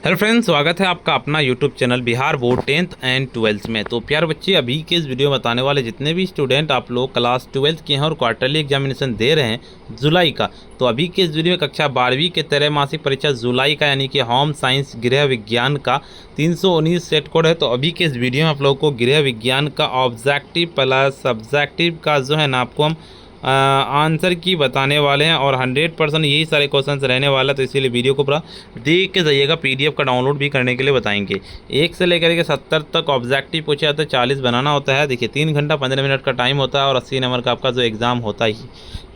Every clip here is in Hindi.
हेलो फ्रेंड्स, स्वागत है आपका अपना YouTube channel Bihar board 10th and 12th में। तो प्यारे बच्चे, अभी के इस वीडियो में बताने वाले जितने भी स्टूडेंट आप लोग क्लास 12th के हैं और क्वार्टरली एग्जामिनेशन दे रहे हैं जुलाई का, तो अभी के इस वीडियो में कक्षा 12वीं के त्रैमासिक परीक्षा जुलाई का यानी कि होम साइंस गृह विज्ञान का 319 सेट कोड है। तो अभी के इस वीडियो में आप लोगों को गृह विज्ञान का ऑब्जेक्टिव प्लस सब्जेक्टिव का जो है ना आपको हम आंसर की बताने वाले हैं और 100% यही सारे क्वेश्चंस रहने वाला है। तो इसीलिए वीडियो को पूरा देख के जाइएगा। पीडीएफ का डाउनलोड भी करने के लिए बताएंगे। 1 से लेकर के 70 तक ऑब्जेक्टिव पूछे जाते हैं, 40 बनाना होता है। देखिए 3 घंटा 15 मिनट का टाइम होता है और 80 नंबर का आपका जो एग्ज़ाम होता ही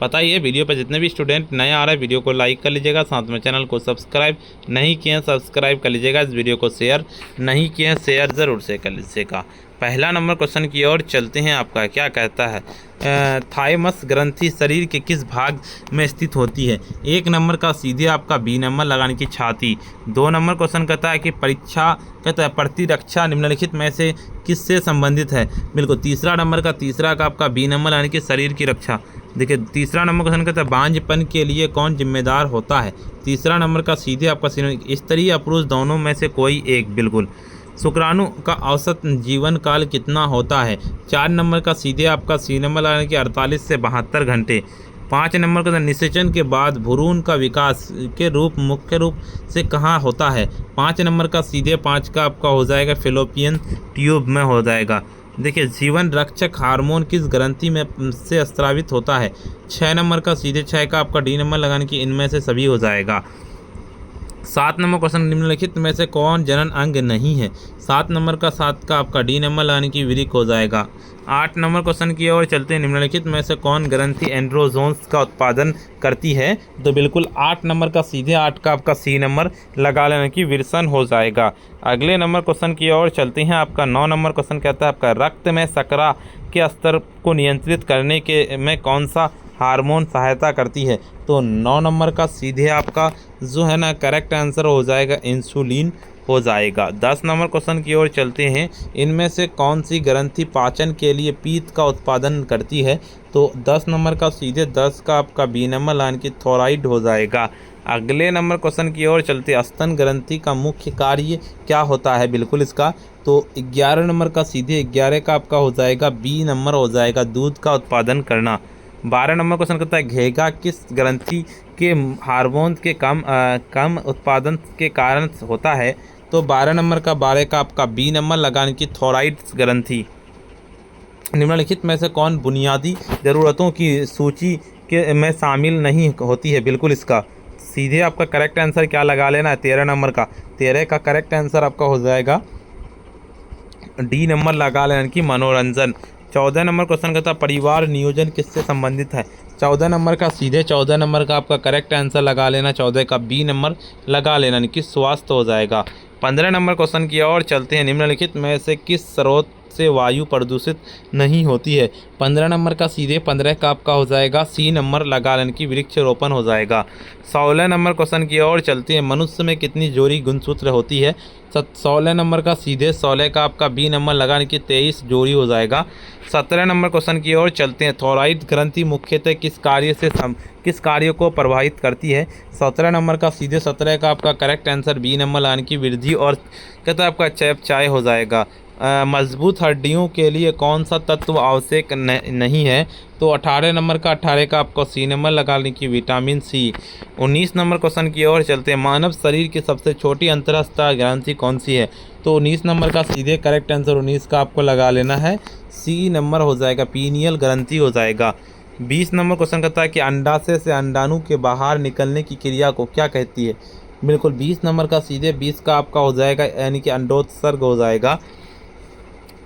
पता ही है। वीडियो पर जितने भी स्टूडेंट नए आ रहे हैं वीडियो को लाइक कर लीजिएगा, साथ में चैनल को सब्सक्राइब नहीं किए हैं सब्सक्राइब कर लीजिएगा। इस वीडियो को शेयर नहीं किए हैं शेयर ज़रूर से कर लीजिएगा। पहला नंबर क्वेश्चन की ओर चलते हैं। आपका क्या कहता है, थाइमस ग्रंथि शरीर के किस भाग में स्थित होती है? 1 नंबर का सीधे आपका बी नंबर लगाने की छाती। 2 नंबर क्वेश्चन कहता है कि परीक्षा कहता है प्रतिरक्षा निम्नलिखित में से किससे संबंधित है? बिल्कुल तीसरा नंबर का तीसरा का आपका बी नंबर यानी कि शरीर की रक्षा। देखिए तीसरा नंबर क्वेश्चन कहता है बांझपन के लिए कौन जिम्मेदार होता है? तीसरा नंबर का सीधे आपका स्त्री या पुरुष दोनों में से कोई एक। बिल्कुल शुक्राणु का औसत जीवन काल कितना होता है? 4 नंबर का सीधे आपका सी नंबर लगाने के 48 से 72 घंटे। 5 नंबर का निषेचन के बाद भ्रूण का विकास के रूप मुख्य रूप से कहाँ होता है? 5 नंबर का सीधे 5 का आपका हो जाएगा फेलोपियन ट्यूब में हो जाएगा। देखिए जीवन रक्षक हार्मोन किस ग्रंथि में से स्रावित होता है? 6 नंबर का सीधे 6 का आपका डी नंबर लगाने की इनमें से सभी हो जाएगा। 7 नंबर क्वेश्चन निम्नलिखित में से कौन जनन अंग नहीं है? 7 नंबर का 7 का आपका डी नंबर लगाने की विरिक हो जाएगा। 8 नंबर क्वेश्चन की ओर चलते हैं। निम्नलिखित में से कौन ग्रंथि एंड्रोजोन्स का उत्पादन करती है? तो बिल्कुल 8 नंबर का सीधे 8 का आपका सी नंबर लगा लेने की विरसन हो जाएगा। अगले नंबर क्वेश्चन की ओर चलते हैं। आपका 9 नंबर क्वेश्चन कहता है आपका रक्त में शर्करा के स्तर को नियंत्रित करने के में कौन सा हार्मोन सहायता करती है? तो 9 नंबर का सीधे आपका जो है ना करेक्ट आंसर हो जाएगा इंसुलिन हो जाएगा। 10 नंबर क्वेश्चन की ओर चलते हैं। इनमें से कौन सी ग्रंथि पाचन के लिए पीत का उत्पादन करती है? तो 10 नंबर का सीधे 10 का आपका बी नंबर लाइन की थोराइड हो जाएगा। अगले नंबर क्वेश्चन की ओर चलते हैं। स्तन ग्रंथि का मुख्य कार्य क्या होता है? बिल्कुल इसका तो 11 नंबर का सीधे 11 का आपका हो जाएगा बी नंबर हो जाएगा दूध का उत्पादन करना। 12 नंबर क्वेश्चन कहता है घेगा किस ग्रंथि के हार्मोन के कम उत्पादन के कारण होता है? तो 12 नंबर का 12 का आपका बी नंबर लगाने की थोराइड ग्रंथि। निम्नलिखित में से कौन बुनियादी ज़रूरतों की सूची के में शामिल नहीं होती है? बिल्कुल इसका सीधे आपका करेक्ट आंसर क्या लगा लेना है? 13 नंबर का 13 का करेक्ट आंसर आपका हो जाएगा डी नंबर लगा लेना कि मनोरंजन। 14 नंबर क्वेश्चन कहता है परिवार नियोजन किससे संबंधित है? 14 नंबर का सीधे 14 नंबर का आपका करेक्ट आंसर लगा लेना, 14 का बी नंबर लगा लेना यानी कि स्वास्थ्य हो जाएगा। 15 नंबर क्वेश्चन की ओर चलते हैं। निम्नलिखित में से किस स्रोत से वायु प्रदूषित नहीं होती है? 15 नंबर का सीधे 15 का आपका हो जाएगा सी नंबर लगा लेने की वृक्षारोपण हो जाएगा। 16 नंबर क्वेश्चन की ओर चलते हैं। मनुष्य में कितनी जोड़ी गुणसूत्र होती है? 16 नंबर का सीधे 16 का आपका बी नंबर लगाने की 23 जोड़ी हो जाएगा। 17 नंबर क्वेश्चन की ओर चलते हैं। थोराइड ग्रंथि मुख्यतः किस कार्य को प्रभावित करती है? 17 नंबर का सीधे 17 का आपका करेक्ट आंसर बी नंबर लाने की वृद्धि और कहता है आपका चयापचय हो जाएगा। मजबूत हड्डियों के लिए कौन सा तत्व आवश्यक नहीं है? तो 18 नंबर का 18 का आपको सी नंबर लगाने की विटामिन सी। 19 नंबर क्वेश्चन की ओर चलते हैं। मानव शरीर की सबसे छोटी अंतरस्था ग्रंथि कौन सी है? तो 19 नंबर का सीधे करेक्ट आंसर 19 का आपको लगा लेना है सी नंबर हो जाएगा पीनियल ग्रंथि हो जाएगा। 20 नंबर क्वेश्चन कहता है कि अंडाशय से अंडाणु के बाहर निकलने की क्रिया को क्या कहती है? बिल्कुल 20 नंबर का सीधे 20 का आपका हो जाएगा यानी कि अंडोत्सर्ग हो जाएगा।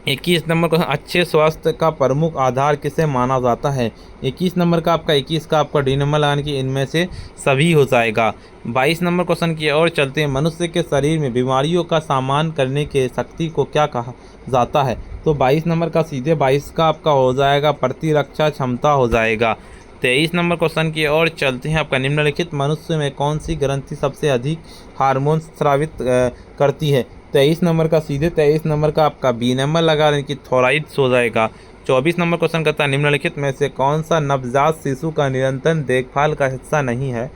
21 नंबर क्वेश्चन अच्छे स्वास्थ्य का प्रमुख आधार किसे माना जाता है? 21 नंबर का आपका 21 का आपका डी नंबर लगाने की इनमें से सभी हो जाएगा। 22 नंबर क्वेश्चन की ओर चलते हैं। मनुष्य के शरीर में बीमारियों का सामना करने के शक्ति को क्या कहा जाता है? तो 22 नंबर का सीधे 22 का आपका हो जाएगा प्रतिरक्षा क्षमता हो जाएगा। 23 नंबर क्वेश्चन की ओर चलते हैं। आपका निम्नलिखित मनुष्य में कौन सी ग्रंथि सबसे अधिक हार्मोन स्रावित करती है? 23 नंबर का सीधे 23 नंबर का आपका बी नंबर लगा लेने की थोराइड्स हो जाएगा। 24 नंबर क्वेश्चन कहता है निम्नलिखित में से कौन सा नवजात शिशु का निरंतर देखभाल का हिस्सा नहीं है?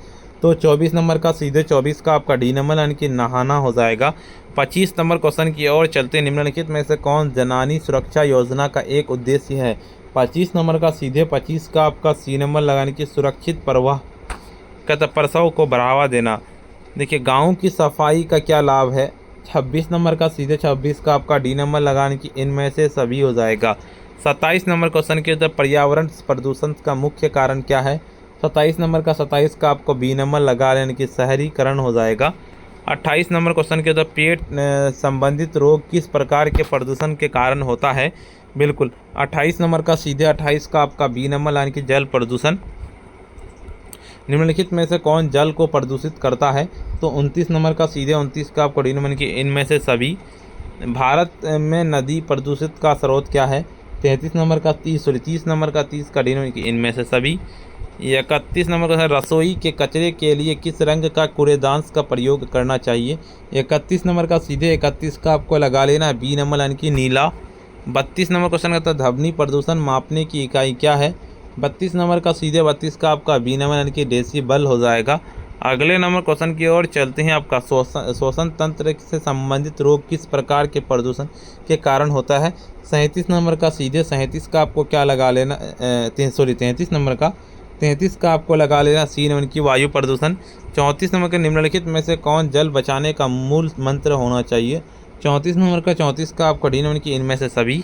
तो 24 नंबर का सीधे 24 का आपका डी नंबर यानी कि नहाना हो जाएगा। 25 नंबर क्वेश्चन की ओर चलते, निम्नलिखित में से कौन जनानी सुरक्षा योजना का एक उद्देश्य है। 25 नंबर का सीधे 25 का आपका सी नंबर लगाने की सुरक्षित प्रवाह का प्रसव को बढ़ावा देना। देखिए गाँव की सफाई का क्या लाभ है। 26 नंबर का सीधे 26 का आपका डी नंबर लगाने की इनमें से सभी हो जाएगा। 27 नंबर क्वेश्चन के अंदर पर्यावरण प्रदूषण का मुख्य कारण क्या है। 27 नंबर का 27 का आपको बी नंबर लगा लेने की शहरीकरण हो जाएगा। 28 नंबर क्वेश्चन के अंदर पेट संबंधित रोग किस प्रकार के प्रदूषण के कारण होता है। बिल्कुल 28 नंबर का सीधे 28 का आपका बी नंबर यानी कि जल प्रदूषण। निम्नलिखित में से कौन जल को प्रदूषित करता है। तो 29 नंबर का सीधे 29 का आपको डी नंबर की इनमें से सभी। भारत में नदी प्रदूषित का स्रोत क्या है। 33 नंबर का 30 नंबर का 30 का डी नंबर की इनमें से सभी। 31 नंबर का रसोई के कचरे के लिए किस रंग का कूड़ेदान का प्रयोग करना चाहिए। 31 नंबर का सीधे 31 का आपको लगा लेना है बी नंबर यानी कि नीला। 32 नंबर क्वेश्चन का ध्वनि प्रदूषण मापने की इकाई क्या है। 32 नंबर का सीधे 32 का आपका बी नंबर यानी कि डेसिबल हो जाएगा। अगले नंबर क्वेश्चन की ओर चलते हैं। आपका श्वसन तंत्र से संबंधित रोग किस प्रकार के प्रदूषण के कारण होता है। 37 नंबर का सीधे 37 का आपको क्या लगा लेना 33 नंबर का 33 का आपको लगा लेना सी नंबर की वायु प्रदूषण। 34 नंबर के निम्नलिखित में से कौन जल बचाने का मूल मंत्र होना चाहिए। 34 नंबर का 34 का आपको डी नंबर की इनमें से सभी।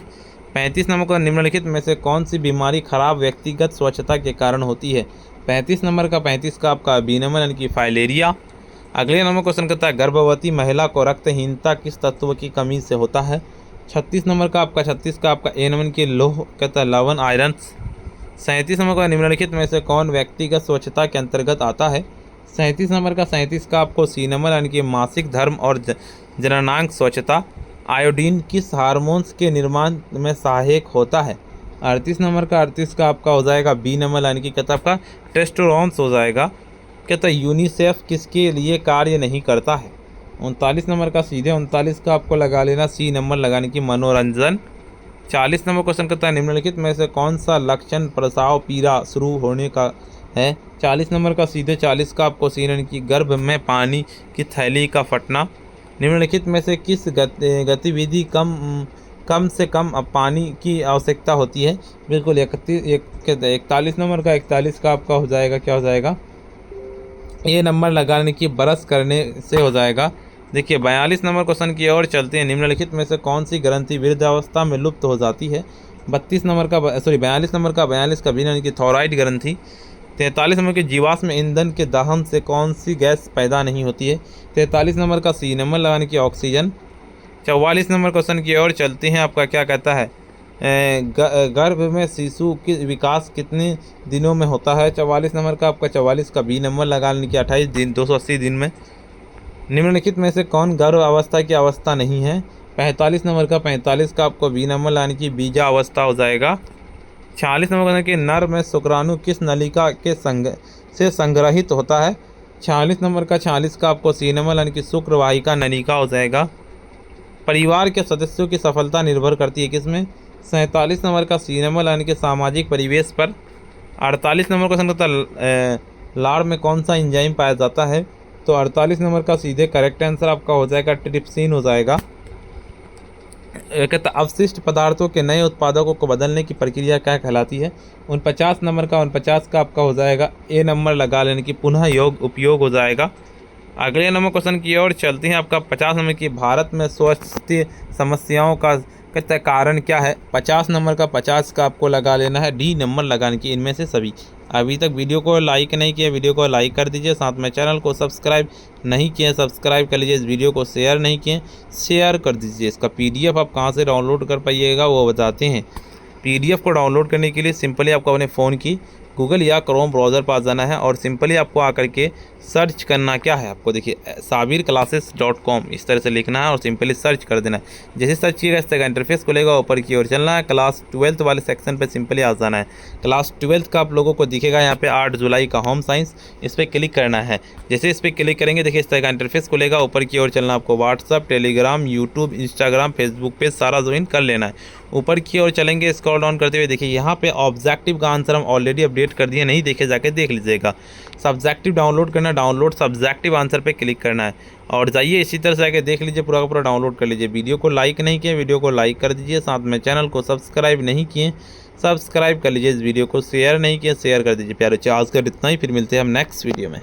35 नंबर का निम्नलिखित में से कौन सी बीमारी खराब व्यक्तिगत स्वच्छता के कारण होती है। 35 नंबर का 35 का आपका बी नंबर यानी कि फाइलेरिया। अगले नंबर क्वेश्चन कहता है गर्भवती महिला को रक्तहीनता किस तत्व की कमी से होता है। 36 नंबर का आपका 36 का आपका ए नंबर की लोह कहता है लवण आयरन। 37 नंबर का निम्नलिखित में से कौन व्यक्तिगत स्वच्छता के अंतर्गत आता है। 37 नंबर का 37 का आपको सी नंबर यानी कि मासिक धर्म और जननांग स्वच्छता। आयोडीन किस हार्मोन्स के निर्माण में सहायक होता है। 38 नंबर का 38 का आपका हो जाएगा बी नंबर यानी कि कहता आपका टेस्टोस्टेरोन हो जाएगा। कहता यूनिसेफ किसके लिए कार्य नहीं करता है। 39 नंबर का सीधे 39 का आपको लगा लेना सी नंबर लगाने की मनोरंजन। 40 नंबर क्वेश्चन कहता है निम्नलिखित में से कौन सा लक्षण प्रसव पीड़ा शुरू होने का है। 40 नंबर का सीधे 40 का आपको सी नंबर की गर्भ में पानी की थैली का फटना। निम्नलिखित में से किस गतिविधि कम से कम पानी की आवश्यकता होती है। बिल्कुल 41 नंबर का 41 का आपका हो जाएगा क्या हो जाएगा ये नंबर लगाने की ब्रश करने से हो जाएगा। देखिए 42 नंबर क्वेश्चन की ओर चलते हैं। निम्नलिखित में से कौन सी ग्रंथि वृद्धावस्था में लुप्त हो जाती है। 42 नंबर का 42 का भी यानी कि थायराइड ग्रंथि। 43 नंबर के जीवाश्म ईंधन के दहन से कौन सी गैस पैदा नहीं होती है। 43 नंबर का सी नंबर लगाने की ऑक्सीजन। 44 नंबर क्वेश्चन की ओर चलते हैं। आपका क्या कहता है गर्भ में शिशु की विकास कितने दिनों में होता है। 44 नंबर का आपका 44 का बी नंबर लगा लेने की 28 दिन 280 दिन में। निम्नलिखित में से कौन गर्भ अवस्था की अवस्था नहीं है। 45 नंबर का 45 का आपको बी नंबर लाने की बीजा अवस्था हो जाएगा। 46 नंबर के नर में शुक्राणु किस नलिका के से संग्रहित होता है। 46 नंबर का 46 का आपको सी नंबर यानी कि शुक्रवाहिका नलिका हो जाएगा। परिवार के सदस्यों की सफलता निर्भर करती है किसमें। 47 नंबर का सी नंबर यानी कि सामाजिक परिवेश पर। 48 नंबर क्वेश्चन कहता लार में कौन सा एंजाइम पाया जाता है। तो 48 नंबर का सीधे करेक्ट आंसर आपका हो जाएगा ट्रिप्सिन हो जाएगा। कहता अवशिष्ट पदार्थों के नए उत्पादकों को बदलने की प्रक्रिया क्या कहलाती है। 49 नंबर का 49 का आपका हो जाएगा ए नंबर लगा लेने की पुनः योग उपयोग हो जाएगा। अगले नंबर क्वेश्चन की ओर चलते हैं। आपका 50 नंबर की भारत में स्वास्थ्य समस्याओं का कहता है कारण क्या है। 50 नंबर का 50 का आपको लगा लेना है डी नंबर लगाने की इनमें से सभी। अभी तक वीडियो को लाइक नहीं किया वीडियो को लाइक कर दीजिए। साथ में चैनल को सब्सक्राइब नहीं किए सब्सक्राइब कर लीजिए। इस वीडियो को शेयर नहीं किए शेयर कर दीजिए। इसका PDF आप कहाँ से डाउनलोड कर पाइएगा वो बताते हैं। PDF को डाउनलोड करने के लिए सिंपली आपको अपने फ़ोन की गूगल या क्रोम ब्राउज़र पास जाना है और सिंपली आपको आकर के सर्च करना क्या है। आपको देखिए sabirclasses.com इस तरह से लिखना है और सिंपली सर्च कर देना है। जैसे सर्च किएगा इस तरह का इंटरफेस खुलेगा। ऊपर की ओर चलना है क्लास 12 वाले सेक्शन पे सिंपली आ जाना है। क्लास 12 का आप लोगों को दिखेगा यहाँ पे 8 जुलाई का होम साइंस इस पर क्लिक करना है। जैसे इस पर क्लिक करेंगे देखिए इस तरह का इंटरफेस खुलेगा। ऊपर की ओर चलना आपको WhatsApp Telegram YouTube Instagram Facebook पे सारा ज्वाइन कर लेना है। ऊपर की ओर चलेंगे स्क्रॉल डाउन करते हुए देखिए यहाँ पे ऑब्जेक्टिव का आंसर हम ऑलरेडी अपडेट कर दिए नहीं देखे जाके देख लीजिएगा। सब्जेक्टिव डाउनलोड करना है, डाउनलोड सब्जेक्टिव आंसर पे क्लिक करना है और जाइए इसी तरह से आके देख लीजिए, पूरा का पूरा डाउनलोड कर लीजिए। वीडियो को लाइक नहीं किए, वीडियो को लाइक कर दीजिए, साथ में चैनल को सब्सक्राइब नहीं किए सब्सक्राइब कर लीजिए, इस वीडियो को शेयर नहीं किया शेयर कर दीजिए। प्यारे बच्चे आज का इतना ही, फिर मिलते हैं हम नेक्स्ट वीडियो में।